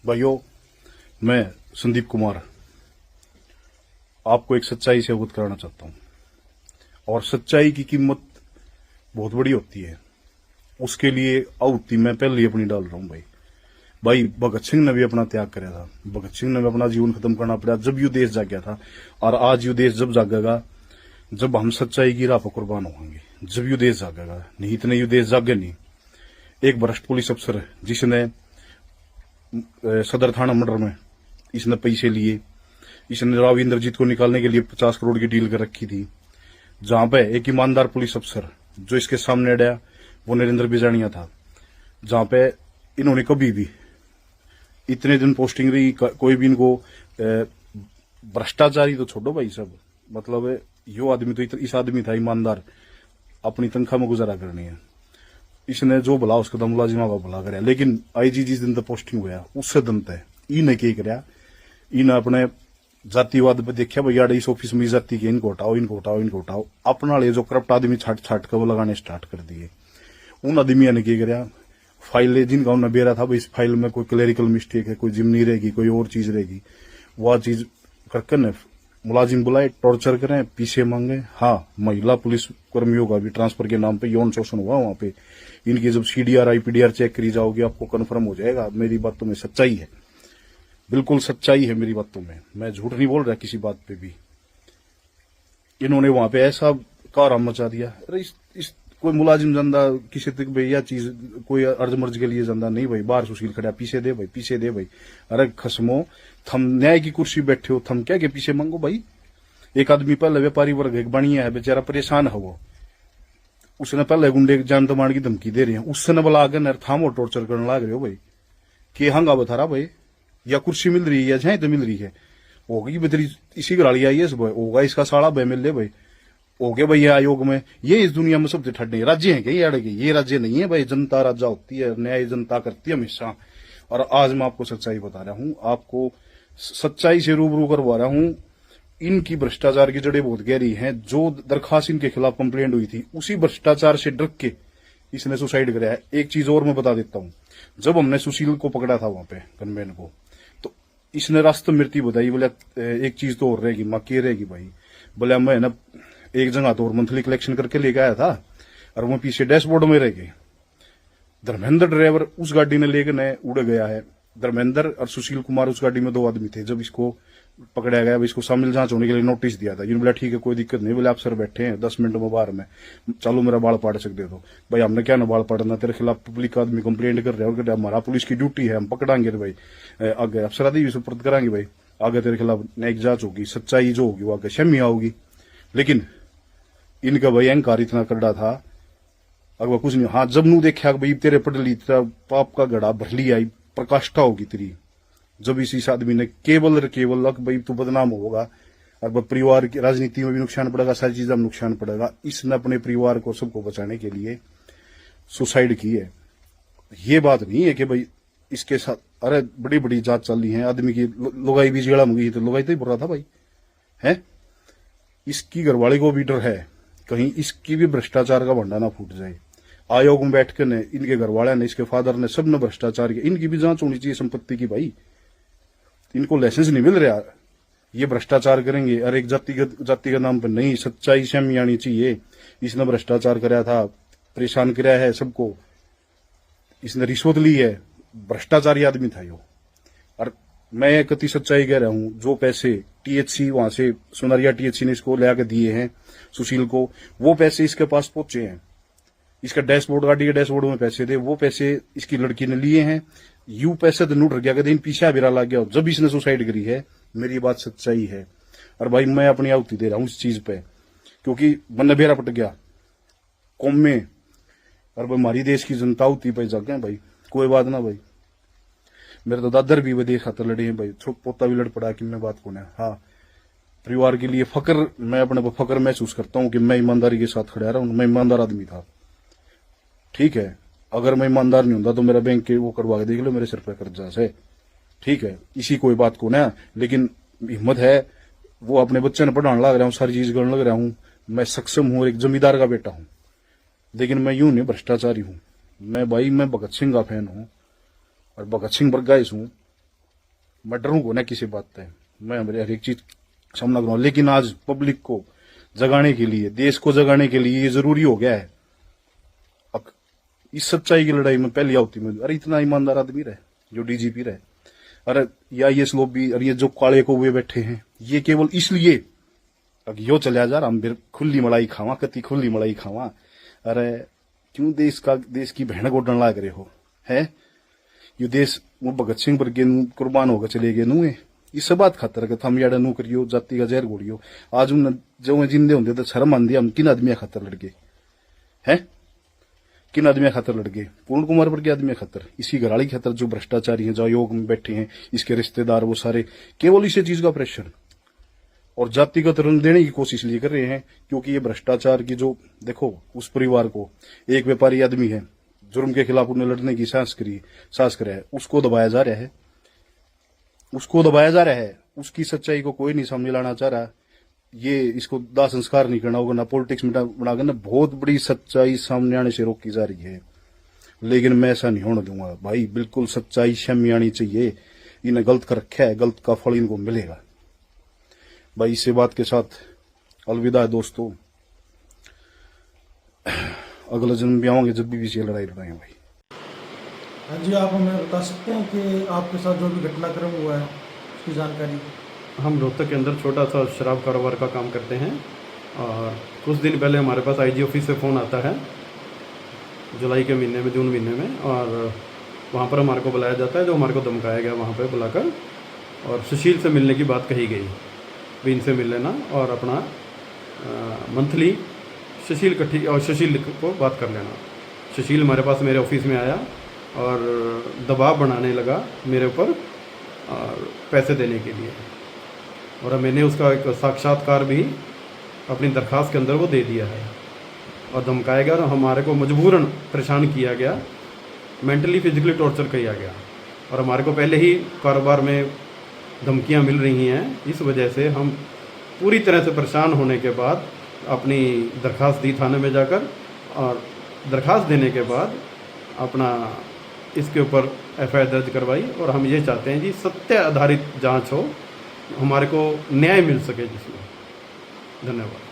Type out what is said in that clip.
भाइयों, मैं संदीप कुमार आपको एक सच्चाई से अवगत कराना चाहता हूं। और सच्चाई की कीमत बहुत बड़ी होती है। उसके लिए आहुति मैं पहले ही अपनी डाल रहा हूं। भाई भगत सिंह ने भी अपना त्याग कराया था। भगत सिंह ने भी अपना जीवन खत्म करना पड़ा जब यू देश जागया था। और आज यू देश जब जागेगा जब हम सच्चाई की राह पर कुर्बान होंगे, जब यू देश जागेगा। नहीं इतने यू देश जागे नहीं। एक भ्रष्ट पुलिस अफसर जिसने सदर थाना मर्डर में इसने पैसे लिए, इसने राव इंद्रजीत को निकालने के लिए 50 करोड़ की डील कर रखी थी। जहां पे एक ईमानदार पुलिस अफसर जो इसके सामने अड़ा वो नरेंद्र बिजानिया था। जहां पे इन्होंने कभी भी इतने दिन पोस्टिंग रही, कोई भी इनको भ्रष्टाचारी तो छोड़ो भाई सब, मतलब यो आदमी तो इस आदमी था ईमानदार, अपनी तनख्वाह में गुजारा करनी है। इसने जो भला उसका मुलाजिमा का भला कराया। लेकिन आईजी जिस दिन तक पोस्टिंग हुआ उससे दिन तक इन्हें क्या कराया, इन अपने जातिवाद पे देखा भैया इस ऑफिस में जाति के इनको हटाओ, इनको हटाओ, इनको हटाओ। अपना ले जो करप्ट आदमी छाट छाट कर वो लगाने स्टार्ट कर दिए। उन आदमियों ने क्या कराया, फाइलें जिनका उन्हें बेरा था भाई इस फाइल में कोई क्लेरिकल मिस्टेक है, कोई जिमनी रहेगी, कोई और चीज रहेगी, वह चीज करके न मुलाजिम बुलाए, टॉर्चर करें, पीछे मांगे। हाँ, महिला पुलिस कर्मियों का भी ट्रांसफर के नाम पे यौन शोषण हुआ वहां पे। इनकी जब सीडीआर आईपीडीआर चेक करी जाओगी आपको कन्फर्म हो जाएगा। मेरी बातों में सच्चाई है, बिल्कुल सच्चाई है मेरी बातों में, मैं झूठ नहीं बोल रहा किसी बात पे भी। इन्होंने वहां पे ऐसा कारम मचा दिया। अरे इस कोई मुलाजिम जंदा किसी तक भाई यह चीज कोई अर्जमर्ज के लिए जंदा नहीं भाई, बाहर सुशील खड़ा पीछे दे भाई, पीछे दे भाई। अरे खसमो, थम न्याय की कुर्सी बैठे हो, थम क्या के पीछे मांगो भाई। एक आदमी पहले व्यापारी वर्ग एक बढ़िया है, बेचारा परेशान है वो, उसने पहले गुंडे जान तो मार की धमकी दे रही है, उससे न बोला आगे नर थामो टॉर्चर करने लग रहे हो भाई। कि हंगा बता रहा भाई, या कुर्सी मिल रही है या झाई तो मिल रही है, होगी बदरी इसी गराली आई है सुबह, होगा इसका साड़ा बह मिल ले भाई। हो गया भाई आयोग में, ये इस दुनिया में सबसे ठंडे राज्य है क्या ये अड़े? ये राज्य नहीं है भाई, जनता राजा होती है, न्याय जनता करती है हमेशा। और आज मैं आपको सच्चाई बता रहा हूं, आपको सच्चाई से रूबरू करवा रहा हूं। इनकी भ्रष्टाचार की जड़ें बहुत गहरी हैं। जो दरखास्त इनके खिलाफ कंप्लेंट हुई थी उसी भ्रष्टाचार से डर के इसने सुसाइड कराया है। एक चीज और मैं बता देता हूं, जब हमने सुशील को पकड़ा था वहां पे गनमैन को, तो इसने रास्ते मृत्यु बताई। बोले एक चीज तो और रहेगी, माँ के रहेगी भाई। बोले मैं ना एक जगह तो और मंथली कलेक्शन करके लेके आया था और वो पीछे डैशबोर्ड में रह गए। धर्मेंद्र ड्राइवर उस गाड़ी ने लेकर न उड़ गया है। धर्मेंद्र और सुशील कुमार उस गाड़ी में दो आदमी थे। जब इसको पकड़ा गया, इसको शामिल जांच होने के लिए नोटिस दिया था। बोला ठीक है कोई दिक्कत नहीं, बोले आप सर बैठे हैं 10 मिनट में बाहर में, चलो मेरा बाल पाड़ सकते हो। भाई हमने क्या ना बाल पाड़ना, तेरे खिलाफ पब्लिक आदमी कंप्लेंट कर रहे हो, हमारा पुलिस की ड्यूटी है, हम पकड़ांगे भाई, आगे अफसरादी भी सुपुर्द करांगे भाई, आगे तेरे खिलाफ न्यायिक जांच होगी, सच्चाई जो होगी वो आगे शमिया होगी। लेकिन इनका भाई अहंकार इतना करड़ा था, अगर कुछ नहीं। हाँ, जब नू देखा भाई तेरे पटली तेरा पाप का गड़ा भरली आई, प्रकाष्ठा होगी तेरी, जब इस आदमी ने केवल भाई तू बदनाम होगा और परिवार की राजनीति में भी नुकसान पड़ेगा, सारी चीजों में नुकसान पड़ेगा। इसने अपने परिवार को सबको बचाने के लिए सुसाइड की है। ये बात नहीं है कि भाई इसके साथ अरे बड़ी बड़ी जांच चल रही है, आदमी की लुगाई भी जेड़ा मुगी तो लुगाई तो ही बुरा था भाई है। इसकी घरवाली को भी डर है कहीं इसकी भी भ्रष्टाचार का भंडा ना फूट जाए। आयोग में बैठ कर ने इनके घरवाले ने, इसके फादर ने, सब ने भ्रष्टाचार किया। इनकी भी जांच होनी चाहिए संपत्ति की भाई। इनको लाइसेंस नहीं मिल रहा, ये भ्रष्टाचार करेंगे। और एक जाति के नाम पर नहीं, सच्चाई सामने आनी चाहिए। इसने भ्रष्टाचार कराया था, परेशान कराया है सबको, इसने रिश्वत ली है, भ्रष्टाचारी आदमी था यो। और मैं कति सच्चाई कह रहा हूं, जो पैसे टीएचसी वहां से सुनरिया टीएचसी ने इसको ले दिए हैं सुशील को, वो पैसे इसके पास पहुंचे हैं। इसका डैशबोर्ड, गाड़ी के डैशबोर्ड में पैसे थे, वो पैसे इसकी लड़की ने लिए हैं। यू पैसे तो नूट गया, कहते पीछे बिरा लग गया जब इसने सुसाइड करी है। मेरी बात सच्चाई है। और भाई मैं अपनी आहुति दे रहा हूं इस चीज पे, क्योंकि मन बेरा पट गया कौम में, और भाई हमारी देश की जनता आहुति पे जग गए भाई। कोई बात ना भाई, मेरे तो दादर भी देश खातर लड़े हैं भाई, पोता भी लड़ पड़ा कि मैं बात कौन है। हाँ, परिवार के लिए फक्र, मैं अपने पर फक्र महसूस करता हूं कि मैं ईमानदारी के साथ खड़ा रहा हूं। मैं ईमानदार आदमी था, ठीक है। अगर मैं ईमानदार नहीं होता तो मेरा बैंक के वो करवा के देख लो, मेरे सिर पर कर्जा से, ठीक है। इसी कोई बात को ना, लेकिन हिम्मत है, वो अपने बच्चे ने पढ़ाने लग रहा हूँ, सारी चीज करने लग रहा हूँ, मैं सक्षम हूँ, एक जमींदार का बेटा हूँ। लेकिन मैं यूं नहीं भ्रष्टाचारी हूँ। मैं भगत सिंह का फैन हूँ और भगत सिंह बरगाइस हूँ। मैं डरूंगा ना किसी बात पे, मैं मेरे हर एक चीज सामना करूंगा। लेकिन आज पब्लिक को जगाने के लिए, देश को जगाने के लिए ये जरूरी हो गया है। इस सच्चाई की लड़ाई में पहली आवती में, अरे इतना ईमानदार आदमी रहे जो डीजीपी रहे, अरे या ये लोग भी, अरे ये जो काले को हुए बैठे हैं, ये केवल इसलिए अगर यो चला जा रहा हम फिर खुली मलाई खावा, कति खुली मलाई खावा। अरे क्यों देश की बहन को डन लाग रहे हो है? ये देश वो भगत सिंह वर्गे कुर्बान होकर चले गए नू, इस बात खातर के हम याडा नू करियो, जाति का जहर घोड़ियो। आज उन जो जिंदे होंगे तो शर्म आंदी, हम किन आदमी खातर लड़ गए हैं? किन आदमी खातर लड़ गए? पूर्ण कुमार वर्गे आदमी खातर, इसी घराली खातर जो भ्रष्टाचारी हैं, जो आयोग में बैठे हैं, इसके रिश्तेदार, वो सारे केवल इसी चीज का प्रेशर और जातिगत रंग देने की कोशिश लिए कर रहे हैं। क्योंकि ये भ्रष्टाचार की जो, देखो उस परिवार को, एक व्यापारी आदमी है, जुर्म के खिलाफ उन्हें लड़ने की साहस करे है, उसको दबाया जा रहा है, उसको दबाया जा रहा है। उसकी सच्चाई को कोई नहीं सामने लाना चाह रहा। ये इसको दाह संस्कार नहीं करना होगा, ना पॉलिटिक्स में बनाकर, ना बहुत बड़ी सच्चाई सामने आने से रोकी जा रही है। लेकिन मैं ऐसा नहीं होने दूंगा भाई, बिल्कुल सच्चाई सामने आनी चाहिए। इन्हें गलत कर रखा है, गलत का फल इनको मिलेगा भाई। इसी बात के साथ अलविदा है दोस्तों, अगला जन्म भी आवांगे जब भी ये लड़ाई लड़ाएंगे भाई। हाँ जी, आप हमें बता सकते हैं कि आपके साथ जो भी घटनाक्रम हुआ है उसकी जानकारी? हम रोहतक के अंदर छोटा सा शराब कारोबार का काम करते हैं और कुछ दिन पहले हमारे पास आईजी ऑफिस से फ़ोन आता है जुलाई के महीने में, जून महीने में, और वहाँ पर हमारे को बुलाया जाता है। जो हमारे को धमकाया गया वहाँ पर बुलाकर, और सुशील से मिलने की बात कही गई भी, इनसे मिल लेना और अपना मंथली सुशील को बात कर लेना। सुशील हमारे पास मेरे ऑफिस में आया और दबाव बनाने लगा मेरे ऊपर और पैसे देने के लिए, और मैंने उसका एक साक्षात्कार भी अपनी दरख्वास्त के अंदर वो दे दिया है। और धमकाया गया और हमारे को मजबूरन परेशान किया गया, मेंटली फिजिकली टॉर्चर किया गया। और हमारे को पहले ही कारोबार में धमकियां मिल रही हैं, इस वजह से हम पूरी तरह से परेशान होने के बाद अपनी दरख्वास्त दी थाने में जाकर, और दरख्वास्त देने के बाद अपना इसके ऊपर एफआईआर दर्ज करवाई। और हम ये चाहते हैं कि सत्य आधारित जांच हो, हमारे को न्याय मिल सके जिसमें। धन्यवाद।